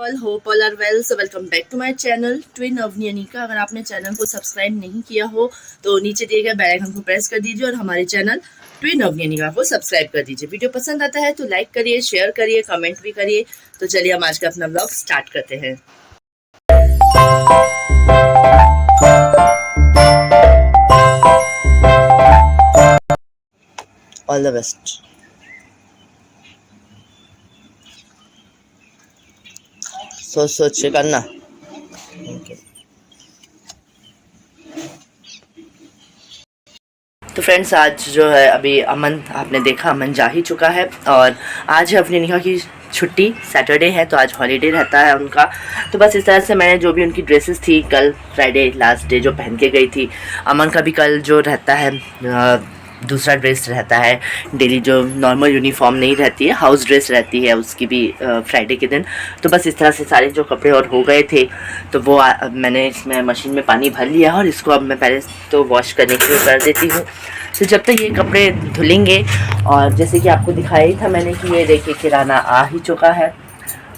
All hope all are well. So welcome back to my channel twin Avani Anika. अगर आपने channel को subscribe नहीं किया हो तो नीचे दिए गए बेल आइकन को प्रेस कर दीजिए और हमारे चैनल ट्विन अवनी अनिका को सब्सक्राइब कर दीजिए। वीडियो पसंद आता है तो लाइक करिए, शेयर करिए, कमेंट भी करिए। तो चलिए हम आज का अपना ब्लॉग स्टार्ट करते हैं। All the best. सोच सोच के करना। तो फ्रेंड्स, आज जो है अभी अमन, आपने देखा अमन जा ही चुका है और आज है अपनी निकाह की छुट्टी। सैटरडे है तो आज हॉलीडे रहता है उनका। तो बस इस तरह से मैंने जो भी उनकी ड्रेसेस थी कल फ्राइडे लास्ट डे जो पहन के गई थी, अमन का भी कल जो रहता है दूसरा ड्रेस रहता है डेली, जो नॉर्मल यूनिफॉर्म नहीं रहती है, हाउस ड्रेस रहती है, उसकी भी फ्राइडे के दिन। तो बस इस तरह से सारे जो कपड़े और हो गए थे तो वो मैंने इसमें मशीन में पानी भर लिया और इसको अब मैं पहले तो वॉश करने के लिए कर देती हूँ। तो जब तक ये कपड़े धुलेंगे, और जैसे कि आपको दिखाया ही था मैंने कि ये देखिए किराना आ ही चुका है,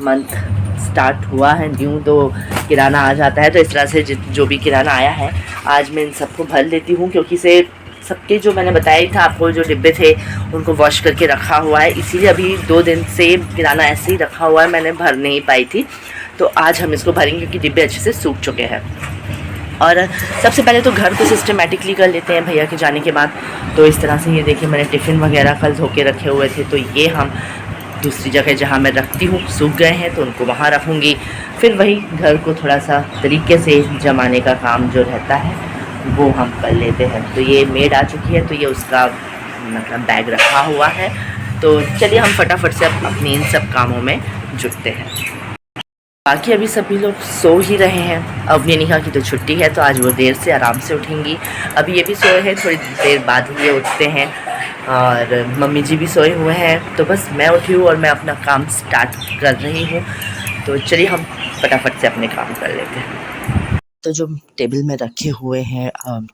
मंथ स्टार्ट हुआ है न्यू, तो किराना आ जाता है। तो इस तरह से जो भी किराना आया है आज मैं इन सबको भर लेती हूँ, क्योंकि से सबके जो मैंने बताया ही था आपको, जो डिब्बे थे उनको वॉश करके रखा हुआ है, इसीलिए अभी 2 दिन से किराना ऐसे ही रखा हुआ है, मैंने भर नहीं पाई थी। तो आज हम इसको भरेंगे क्योंकि डिब्बे अच्छे से सूख चुके हैं। और सबसे पहले तो घर को सिस्टमेटिकली कर लेते हैं भैया के जाने के बाद। तो इस तरह से ये देखिए मैंने टिफ़िन वगैरह कल धो के रखे हुए थे, तो ये हम दूसरी जगह जहाँ मैं रखती हूँ सूख गए हैं तो उनको वहाँ रखूँगी। फिर वही घर को थोड़ा सा तरीके से जमाने का काम जो रहता है वो हम कर लेते हैं। तो ये मेड आ चुकी है तो ये उसका मतलब बैग रखा हुआ है। तो चलिए हम फटाफट से अपने इन सब कामों में जुटते हैं। बाकी अभी सभी लोग सो ही रहे हैं। अवनी निकाह की तो छुट्टी है तो आज वो देर से आराम से उठेंगी। अभी ये भी सोए हैं, थोड़ी देर बाद ही ये उठते हैं, और मम्मी जी भी सोए हुए हैं। तो बस मैं उठी हूँ और मैं अपना काम स्टार्ट कर रही हूँ। तो चलिए हम फटाफट से अपने काम कर लेते हैं। तो जो टेबल में रखे हुए हैं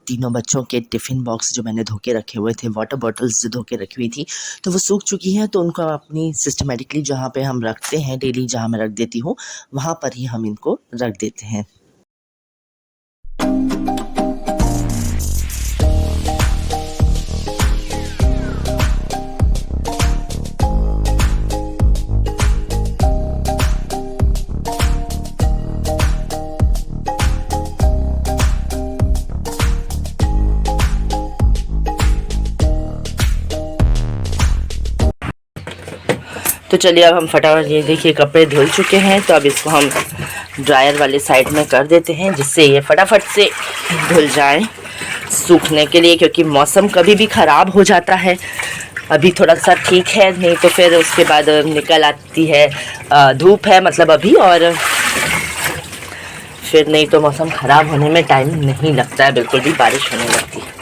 तीनों बच्चों के टिफ़िन बॉक्स जो मैंने धो के रखे हुए थे, वाटर बॉटल्स जो धो के रखी हुई थी, तो वो सूख चुकी हैं। तो उनको अपनी सिस्टमेटिकली जहाँ पे हम रखते हैं डेली, जहाँ मैं रख देती हूँ वहाँ पर ही हम इनको रख देते हैं। तो चलिए अब हम फटाफट, ये देखिए कपड़े धुल चुके हैं तो अब इसको हम ड्रायर वाले साइड में कर देते हैं, जिससे ये फटाफट से धुल जाए सूखने के लिए, क्योंकि मौसम कभी भी ख़राब हो जाता है। अभी थोड़ा सा ठीक है, नहीं तो फिर उसके बाद निकल आती है धूप है मतलब अभी, और फिर नहीं तो मौसम ख़राब होने में टाइम नहीं लगता है, बिल्कुल भी बारिश होने लगती है।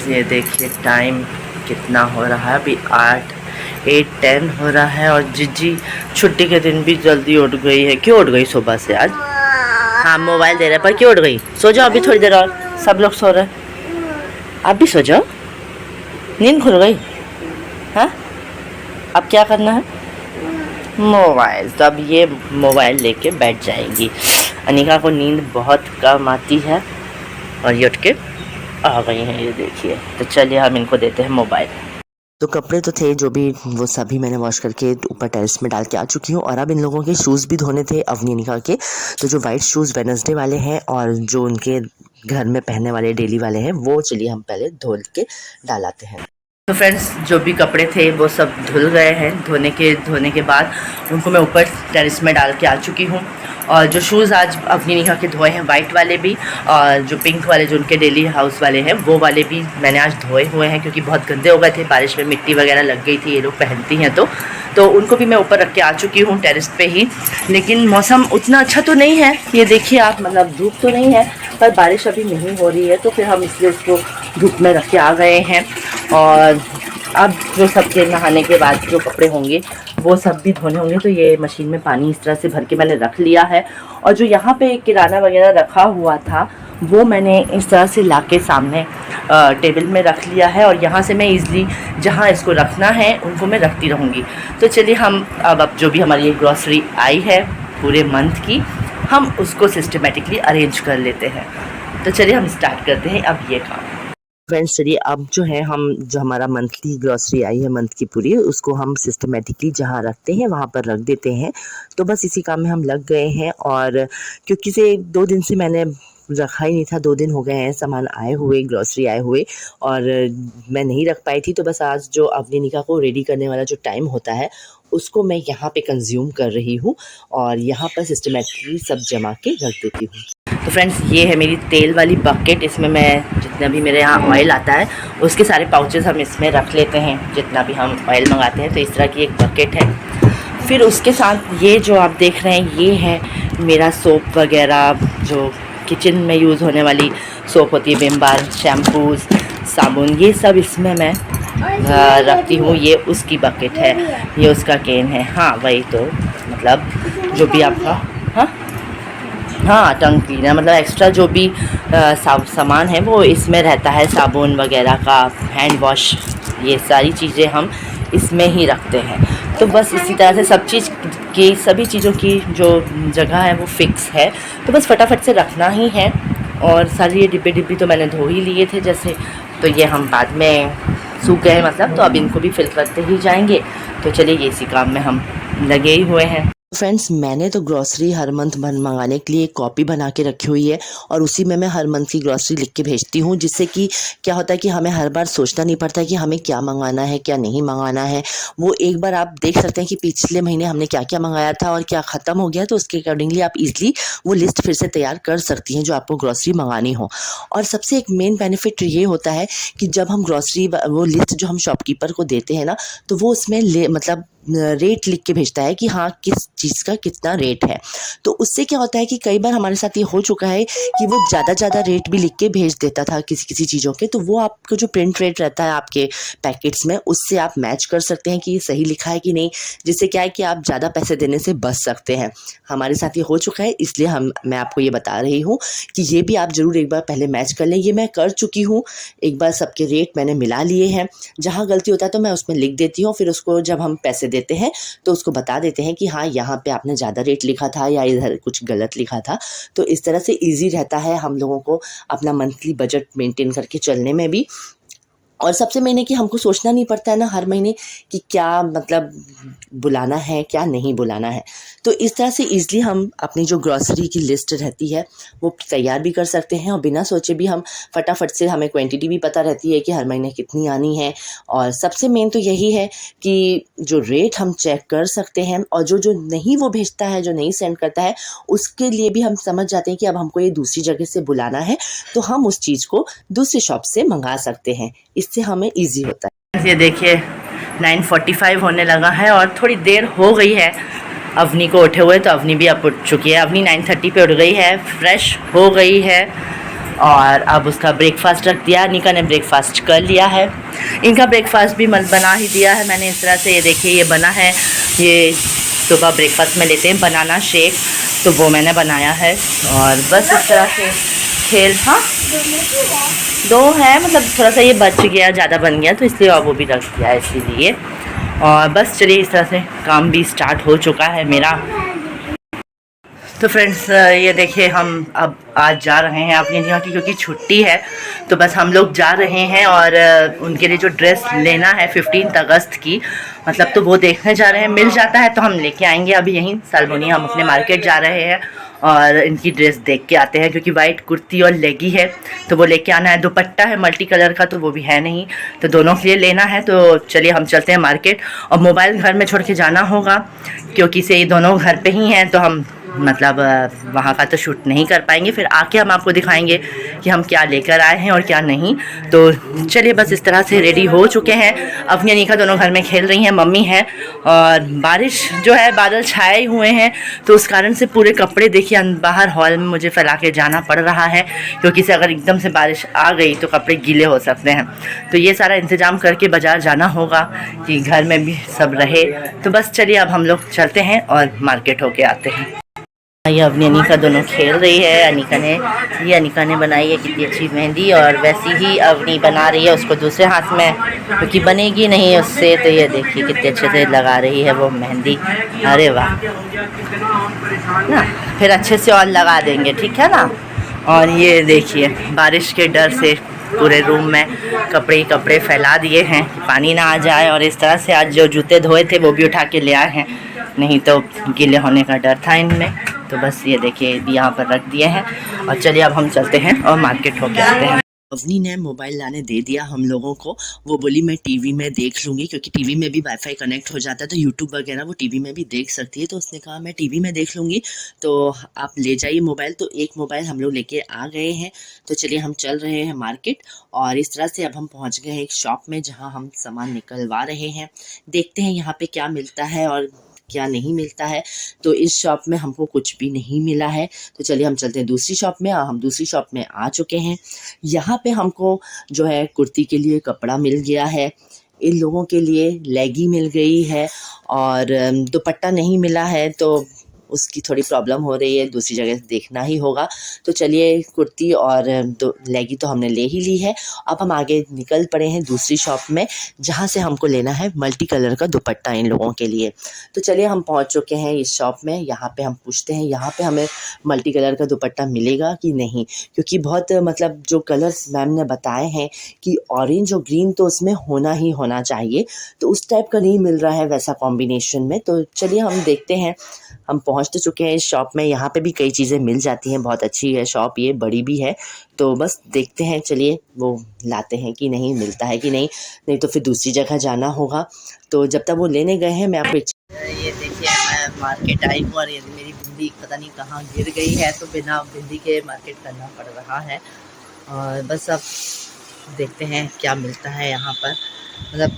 ये देखिए टाइम कितना हो रहा है, अभी 8:10 हो रहा है, और जिज्जी छुट्टी के दिन भी जल्दी उठ गई है। क्यों उठ गई सुबह से आज? हाँ मोबाइल दे रहे पर क्यों उठ गई? सो जाओ अभी थोड़ी देर और, सब लोग सो रहे हैं, आप भी सो जाओ। नींद खुल गई? हाँ अब क्या करना है? मोबाइल। तो अब ये मोबाइल लेके बैठ जाएगी। अनिका को नींद बहुत कम आती है और ये उठ के आ गई हैं, ये देखिए। तो चलिए हम इनको देते हैं मोबाइल। तो कपड़े तो थे जो भी, वो सभी मैंने वॉश करके ऊपर टेरेस में डाल के आ चुकी हूँ, और अब इन लोगों के शूज़ भी धोने थे अवनी निकाह के। तो जो वाइट शूज़ वेडनेसडे वाले हैं और जो उनके घर में पहनने वाले डेली वाले हैं, वो चलिए हम पहले धो के डालाते हैं। तो फ्रेंड्स जो भी कपड़े थे वो सब धुल गए हैं। धोने के बाद उनको मैं ऊपर टेरेस में डाल के आ चुकी हूँ। और जो शूज़ आज अपनी निका के धोए हैं, वाइट वाले भी, और जो पिंक वाले जो उनके डेली हाउस वाले हैं वो वाले भी मैंने आज धोए हुए हैं, क्योंकि बहुत गंदे हो गए थे, बारिश में मिट्टी वगैरह लग गई थी, ये लोग पहनती हैं तो उनको भी मैं ऊपर रख के आ चुकी हूँ टेरेस पे ही। लेकिन मौसम उतना अच्छा तो नहीं है, ये देखिए आप, मतलब धूप तो नहीं है पर बारिश अभी नहीं हो रही है, तो फिर हम इसलिए उसको धूप में रख के आ गए हैं। और अब जो सबके नहाने के बाद जो कपड़े होंगे वो सब भी धोने होंगे, तो ये मशीन में पानी इस तरह से भर के मैंने रख लिया है। और जो यहाँ पे किराना वगैरह रखा हुआ था वो मैंने इस तरह से लाके सामने टेबल में रख लिया है, और यहाँ से मैं ईज़िली जहाँ इसको रखना है उनको मैं रखती रहूँगी। तो चलिए हम अब जो भी हमारी ग्रॉसरी आई है पूरे मंथ की, हम उसको सिस्टमेटिकली अरेंज कर लेते हैं। तो चलिए हम स्टार्ट करते हैं अब ये काम। फ्रेंड्स चलिए अब जो है हम जो हमारा मंथली ग्रॉसरी आई है मंथ की पूरी, उसको हम सिस्टमेटिकली जहाँ रखते हैं वहाँ पर रख देते हैं। तो बस इसी काम में हम लग गए हैं। और क्योंकि से 2 दिन से मैंने रखा ही नहीं था, 2 दिन हो गए हैं सामान आए हुए, ग्रॉसरी आए हुए, और मैं नहीं रख पाई थी। तो बस आज जो अपनी निका को रेडी करने वाला जो टाइम होता है उसको मैं यहाँ पे कंज्यूम कर रही हूँ, और यहाँ पर सिस्टमेटिकली सब जमा के रख देती हूँ। तो फ्रेंड्स ये है मेरी तेल वाली बकेट, इसमें मैं जितना भी मेरे यहाँ ऑयल आता है उसके सारे पाउचेस हम इसमें रख लेते हैं, जितना भी हम ऑयल मंगाते हैं। तो इस तरह की एक बकेट है। फिर उसके साथ ये जो आप देख रहे हैं ये है मेरा सोप वगैरह, जो किचन में यूज़ होने वाली सोप होती है, विम बार, शैम्पूज़, साबुन, ये सब इसमें मैं रखती हूँ। ये उसकी बकेट है, ये उसका केन है। हाँ वही, तो मतलब जो भी आपका हाँ टंग क्लीनर, मतलब एक्स्ट्रा जो भी सामान है वो इसमें रहता है, साबुन वगैरह का, हैंड वॉश, ये सारी चीज़ें हम इसमें ही रखते हैं। तो बस इसी तरह से सब चीज़ की, सभी चीज़ों की जो जगह है वो फिक्स है, तो बस फटाफट से रखना ही है। और सारी ये डिब्बे तो मैंने धो ही लिए थे जैसे, तो ये हम बाद में सूख गए मतलब, तो अब इनको भी फिल करते ही जाएंगे। तो चलिए ये इसी काम में हम लगे ही हुए हैं। फ्रेंड्स मैंने तो ग्रॉसरी हर मंथ मंगाने के लिए एक कॉपी बना के रखी हुई है, और उसी में मैं हर मंथ की ग्रॉसरी लिख के भेजती हूँ, जिससे कि क्या होता है कि हमें हर बार सोचना नहीं पड़ता है कि हमें क्या मंगाना है क्या नहीं मंगाना है। वो एक बार आप देख सकते हैं कि पिछले महीने हमने क्या क्या मंगाया था और क्या ख़त्म हो गया, तो उसके अकॉर्डिंगली आप इजीली वो लिस्ट फिर से तैयार कर सकती हैं जो आपको ग्रॉसरी मंगानी हो। और सबसे एक मेन बेनिफिट ये होता है कि जब हम ग्रॉसरी वो लिस्ट जो हम शॉपकीपर को देते हैं ना, तो वो उसमें मतलब रेट लिख के भेजता है कि हाँ किस चीज़ का कितना रेट है। तो उससे क्या होता है कि कई बार हमारे साथ ये हो चुका है कि वो ज़्यादा रेट भी लिख के भेज देता था किसी चीज़ों के, तो वो आपको जो प्रिंट रेट रहता है आपके पैकेट्स में, उससे आप मैच कर सकते हैं कि ये सही लिखा है कि नहीं, जिससे क्या है कि आप ज़्यादा पैसे देने से बच सकते हैं। हमारे साथ ये हो चुका है, इसलिए मैं आपको ये बता रही हूँ कि ये भी आप ज़रूर एक बार पहले मैच कर लें। ये मैं कर चुकी हूँ, एक बार सबके रेट मैंने मिला लिए हैं। जहाँ गलती होता है तो मैं उसमें लिख देती हूँ, फिर उसको जब हम पैसे देते हैं तो उसको बता देते हैं कि हाँ यहाँ पे आपने ज़्यादा रेट लिखा था या इधर कुछ गलत लिखा था। तो इस तरह से इजी रहता है हम लोगों को अपना मंथली बजट मेंटेन करके चलने में भी। और सबसे मेन है कि हमको सोचना नहीं पड़ता है ना हर महीने कि क्या मतलब बुलाना है क्या नहीं बुलाना है। तो इस तरह से ईज़िली हम अपनी जो ग्रॉसरी की लिस्ट रहती है वो तैयार भी कर सकते हैं, और बिना सोचे भी हम फटाफट से, हमें क्वांटिटी भी पता रहती है कि हर महीने कितनी आनी है। और सबसे मेन तो यही है कि जो रेट हम चेक कर सकते हैं, और जो नहीं वो भेजता है, जो नहीं सेंड करता है, उसके लिए भी हम समझ जाते हैं कि अब हमको ये दूसरी जगह से बुलाना है, तो हम उस चीज़ को दूसरी शॉप से मंगा सकते हैं। इससे हमें ईजी होता है। ये देखिए 9:45 होने लगा है और थोड़ी देर हो गई है अवनी को उठे हुए, तो अवनी भी अब उठ चुकी है। अवनी 9:30 पे उठ गई है, फ्रेश हो गई है, और अब उसका ब्रेकफास्ट रख दिया। निका ने ब्रेकफास्ट कर लिया है, इनका ब्रेकफास्ट भी बना ही दिया है मैंने इस तरह से। ये देखिए ये बना है, ये सुबह ब्रेकफास्ट में लेते हैं बनाना शेक, तो वो मैंने बनाया है। और बस इस तरह से खेल, हाँ 2 है, मतलब थोड़ा सा ये बच गया, ज़्यादा बन गया, तो इसलिए अब वो भी रख दिया है इसीलिए। और बस चलिए इस तरह से काम भी स्टार्ट हो चुका है मेरा। तो फ्रेंड्स ये देखिए हम अब आज जा रहे हैं अपनी यहाँ की, क्योंकि छुट्टी है तो बस हम लोग जा रहे हैं। और उनके लिए जो ड्रेस लेना है 15 अगस्त की, मतलब तो वो देखने जा रहे हैं। मिल जाता है तो हम लेके आएंगे। अभी यहीं सालबोनी हम अपने मार्केट जा रहे हैं और इनकी ड्रेस देख के आते हैं, क्योंकि वाइट कुर्ती और लेगी है तो वो लेके आना है। दुपट्टा है मल्टी कलर का तो वो भी है नहीं, तो दोनों के लिए लेना है। तो चलिए हम चलते हैं मार्केट। और मोबाइल घर में छोड़ के जाना होगा, क्योंकि से ये दोनों घर पे ही हैं, तो हम मतलब वहाँ का तो शूट नहीं कर पाएंगे। फिर आके हम आपको दिखाएंगे कि हम क्या लेकर आए हैं और क्या नहीं। तो चलिए बस इस तरह से रेडी हो चुके हैं। अपनी अनीका दोनों घर में खेल रही हैं, मम्मी है। और बारिश जो है, बादल छाए हुए हैं, तो उस कारण से पूरे कपड़े देखिए बाहर हॉल में मुझे फैला के जाना पड़ रहा है, क्योंकि से अगर एकदम से बारिश आ गई तो कपड़े गीले हो सकते हैं। तो ये सारा इंतज़ाम करके बाज़ार जाना होगा कि घर में भी सब रहे। तो बस चलिए अब हम लोग चलते हैं और मार्केट होके आते हैं। ये अपनी अनीका दोनों खेल रही है। अनीका ने बनाई है कितनी अच्छी मेहंदी, और वैसी ही अवनी बना रही है उसको दूसरे हाथ में, क्योंकि बनेगी नहीं उससे। तो ये देखिए कितने अच्छे से लगा रही है वो मेहंदी। अरे वाह ना, फिर अच्छे से और लगा देंगे, ठीक है ना। और ये देखिए बारिश के डर से पूरे रूम में कपड़े फैला दिए हैं, पानी ना आ जाए। और इस तरह से आज जो जूते धोए थे वो भी उठा के ले आए हैं, नहीं तो गीले होने का डर था इनमें। तो बस ये देखिए यहाँ पर रख दिए हैं। और चलिए अब हम चलते हैं और मार्केट होके आते हैं। अवनी ने मोबाइल लाने दे दिया हम लोगों को। वो बोली मैं टीवी में देख लूँगी, क्योंकि टीवी में भी वाईफाई कनेक्ट हो जाता है, तो यूट्यूब वगैरह वो टीवी में भी देख सकती है। तो उसने कहा मैं टीवी में देख लूँगी, तो आप ले जाइए मोबाइल। तो एक मोबाइल हम लोग लेके आ गए हैं। तो चलिए हम चल रहे हैं मार्केट। और इस तरह से अब हम पहुँच गए हैं एक शॉप में, जहाँ हम सामान निकलवा रहे हैं। देखते हैं यहाँ पर क्या मिलता है और क्या नहीं मिलता है। तो इस शॉप में हमको कुछ भी नहीं मिला है। तो चलिए हम चलते हैं दूसरी शॉप में। हम दूसरी शॉप में आ चुके हैं। यहाँ पे हमको जो है कुर्ती के लिए कपड़ा मिल गया है, इन लोगों के लिए लेगी मिल गई है, और दुपट्टा नहीं मिला है, तो उसकी थोड़ी प्रॉब्लम हो रही है, दूसरी जगह से देखना ही होगा। तो चलिए कुर्ती और लेगी तो हमने ले ही ली है। अब हम आगे निकल पड़े हैं दूसरी शॉप में, जहाँ से हमको लेना है मल्टी कलर का दुपट्टा इन लोगों के लिए। तो चलिए हम पहुँच चुके हैं इस शॉप में। यहाँ पे हम पूछते हैं यहाँ पे हमें मल्टी कलर का दुपट्टा मिलेगा कि नहीं, क्योंकि बहुत मतलब जो कलर्स मैम ने बताए हैं कि ऑरेंज और ग्रीन तो उसमें होना ही होना चाहिए, तो उस टाइप का नहीं मिल रहा है वैसा कॉम्बिनेशन में। तो चलिए हम देखते हैं। हम पहुंच तो चुके हैं इस शॉप में। यहाँ पे भी कई चीज़ें मिल जाती हैं, बहुत अच्छी है शॉप, ये बड़ी भी है। तो बस देखते हैं, चलिए वो लाते हैं कि नहीं, मिलता है कि नहीं, नहीं तो फिर दूसरी जगह जाना होगा। तो जब तक वो लेने गए हैं मैं आपको ये देखिए मैं मार्केट आई हूँ, और ये मेरी बिंदी पता नहीं कहाँ गिर गई है, तो बिना बिंदी के मार्केट करना पड़ रहा है। और बस अब देखते हैं क्या मिलता है यहाँ पर। मतलब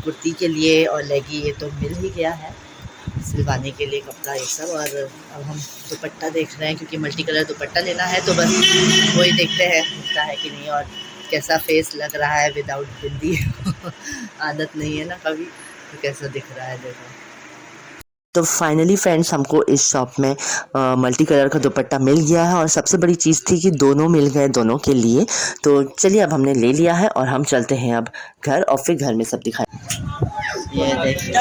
कुर्ती के लिए और लेगी ये तो मिल ही गया है, सिलवाने के लिए कपड़ा ये सब। और अब हम दुपट्टा देख रहे हैं, क्योंकि मल्टी कलर दुपट्टा लेना है। तो बस वही देखते हैं मिलता है कि नहीं, और कैसा फेस लग रहा है विदाउट बिंदी। आदत नहीं है ना कभी, तो कैसा दिख रहा है देखो। तो फाइनली फ्रेंड्स हमको इस शॉप में मल्टी कलर का दुपट्टा मिल गया है, और सबसे बड़ी चीज़ थी कि दोनों मिल गए दोनों के लिए। तो चलिए अब हमने ले लिया है और हम चलते हैं अब घर, और फिर घर में सब दिखाए। ये देखिए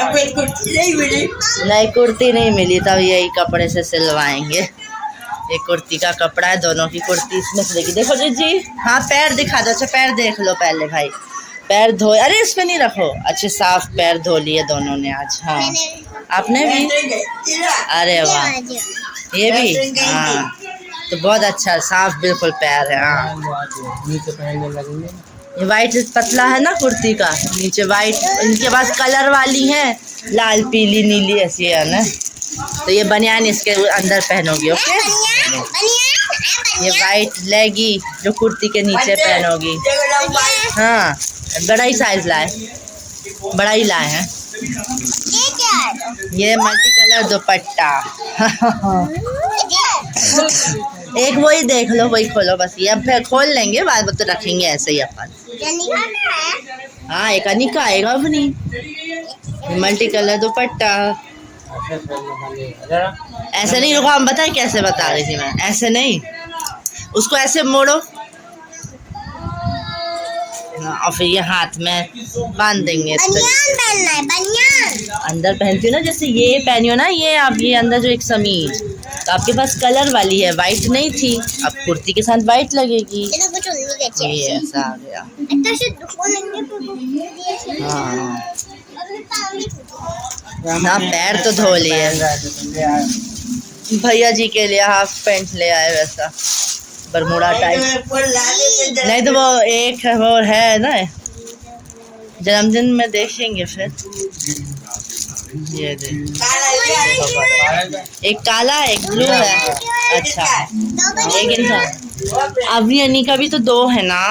नहीं कुर्ती नहीं मिली, तब यही कपड़े से सिलवाएंगे। ये कुर्ती का कपड़ा है, दोनों की कुर्ती इसमें से देखिए। देखो जी, हाँ पैर दिखा दो। अच्छा पैर देख लो पहले भाई, पैर धोए। अरे इसमें नहीं रखो, अच्छे साफ पैर धो लिए दोनों ने आज। हाँ आपने भी, अरे वाह ये भी, हाँ तो बहुत अच्छा साफ बिल्कुल पैर है। हाँ ये वाइट पतला है ना कुर्ती का, नीचे वाइट, इनके पास कलर वाली है लाल पीली नीली ऐसी है ना। तो ये बनियान इसके अंदर पहनोगी, ओके। ये वाइट लेगी जो कुर्ती के नीचे पहनोगी। हाँ बड़ा ही साइज लाए, बड़ा ही लाए हैं। ये मल्टी कलर दुपट्टा। एक वही देख लो, वही खोलो बस। ये अब फिर खोल लेंगे, बाद में तो रखेंगे ऐसे ही अपन। हाँ एक अनिका आएगा अपनी मल्टी कलर दुपट्टा। ऐसे नहीं, रुको हम बताए कैसे बता रही थी मैं। ऐसे नहीं, उसको ऐसे मोड़ो और फिर ये हाथ में बांध देंगे। अंदर पहनती हो ना, जैसे ये पहनी हो ना, ये आप ये अंदर जो एक समीज, तो आपके पास कलर वाली है, वाइट नहीं थी, अब कुर्ती के साथ वाइट लगेगी। ये ऐसा आ गया। हाँ पैर तो धो लिए। भैया जी के लिए हाफ पैंट ले आए वैसा बरमूडा टाइप। नहीं तो वो एक है, वो है ना जन्मदिन में देखेंगे फिर। ये एक काला एक ब्लू है। अच्छा एक इंसान अभी अनी का भी तो 2 है ना।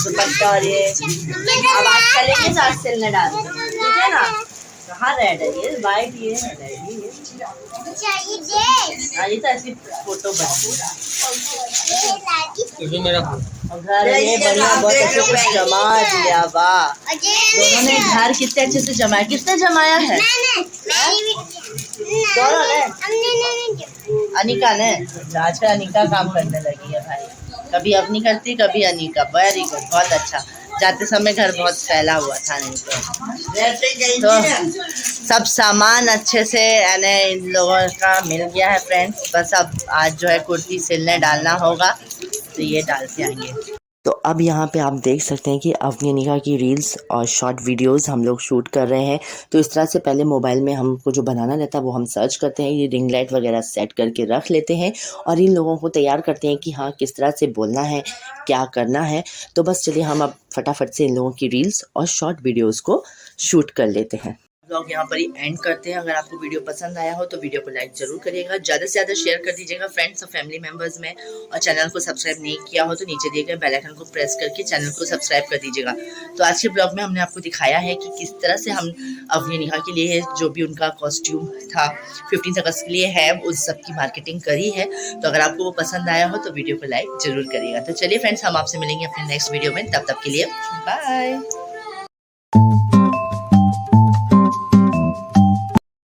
दुपट्टा और ये अब आज चलेंगे साथ सिलने डाल, ठीक है ना। कहाँ रेड है ये, वाइट ये है, रेड ये तो ऐसी फोटो बनी घर ये बढ़िया बहुत अच्छे कुछ जमा दिया। वाह दोनों ने घर कितने अच्छे से जमाया। किसने जमाया है? दोनों ने। अनिका ने। आजकल अनिका काम करने लगी है भाई, कभी अपनी करती कभी अनिका। वेरी गुड बहुत अच्छा। जाते समय घर बहुत फैला हुआ था नहीं तो सब सामान अच्छे से यानी इन लोगों का मिल गया है फ्रेंड्स। बस अब आज जो है कुर्ती सिलने डालना होगा तो ये डालते आएंगे। तो अब यहाँ पे आप देख सकते हैं कि अपनी अनिका की रील्स और शॉर्ट वीडियोस हम लोग शूट कर रहे हैं। तो इस तरह से पहले मोबाइल में हमको जो बनाना रहता है वो हम सर्च करते हैं, ये रिंग लाइट वगैरह सेट करके रख लेते हैं और इन लोगों को तैयार करते हैं कि हाँ किस तरह से बोलना है, क्या करना है। तो बस चलिए हम अब फटाफट से इन लोगों की रील्स और शॉर्ट वीडियोज़ को शूट कर लेते हैं। लोग यहाँ पर ही एंड करते हैं। अगर आपको वीडियो पसंद आया हो तो वीडियो को लाइक जरूर करिएगा, ज़्यादा से ज़्यादा शेयर कर दीजिएगा फ्रेंड्स और फैमिली मेम्बर्स में। और चैनल को सब्सक्राइब नहीं किया हो तो नीचे दिए गए बेल आइकन को प्रेस करके चैनल को सब्सक्राइब कर दीजिएगा। तो आज के ब्लॉग में हमने आपको दिखाया है कि किस तरह से हम अपनी निकाह के लिए जो भी उनका कॉस्ट्यूम था 15 अगस्त के लिए है उस सब की मार्केटिंग करी है। तो अगर आपको वो पसंद आया हो तो वीडियो को लाइक जरूर करिएगा। तो चलिए फ्रेंड्स हम आपसे मिलेंगे अपने नेक्स्ट वीडियो में, तब तक के लिए बाय।